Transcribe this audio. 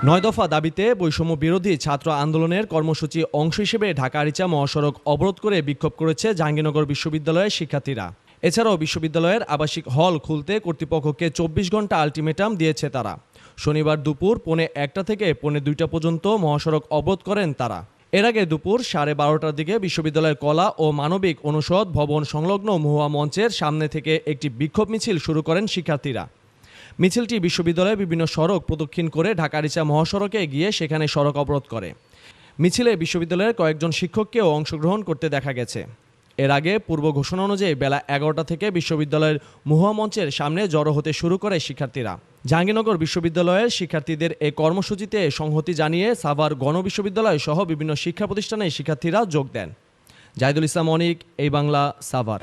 9 দফা দাবিতে বৈষম্য বিরোধী ছাত্র আন্দোলনের কর্মসূচি অংশ হিসেবে ঢাকা-আরিচা মহাসড়ক অবরোধ করে বিক্ষোভ করেছে জাহাঙ্গীরনগর বিশ্ববিদ্যালয়ের শিক্ষার্থীরা। এছাড়াও বিশ্ববিদ্যালয়ের আবাসিক হল খুলতে কর্তৃপক্ষকে 24 ঘন্টা আলটিমেটাম দিয়েছে তারা। শনিবার দুপুর 1:45 থেকে 1:45 পর্যন্ত মহাসড়ক অবরোধ করেন তারা। এর আগে দুপুর 12:30টার দিকে বিশ্ববিদ্যালয়ের কলা ও মানবিক অনুষদ ভবন সংলগ্ন মহুয়া মঞ্চের সামনে থেকে একটি বিক্ষোভ মিছিল শুরু করেন শিক্ষার্থীরা। মিছিলটি বিশ্ববিদ্যালয়ের বিভিন্ন সড়ক প্রদক্ষিণ করে ঢাকা-আরিচা মহাসড়কে গিয়ে সেখানে সড়ক অবরোধ করে। মিছিলে বিশ্ববিদ্যালয়ের কয়েকজন শিক্ষককেও অংশগ্রহণ করতে দেখা গেছে। এর আগে পূর্ব ঘোষণা অনুযায়ী বেলা 11টা থেকে বিশ্ববিদ্যালয়ের মহুয়া মঞ্চের সামনে জড়ো হতে শুরু করে শিক্ষার্থীরা। জাহাঙ্গীরনগর বিশ্ববিদ্যালয়ের শিক্ষার্থীদের এই কর্মসূচিতে সংহতি জানিয়ে সাভার গণবিশ্ববিদ্যালয় সহ বিভিন্ন শিক্ষা প্রতিষ্ঠানের শিক্ষার্থীরা যোগ দেন। জাহিদুল ইসলাম অনিক, এই বাংলা, সাভার।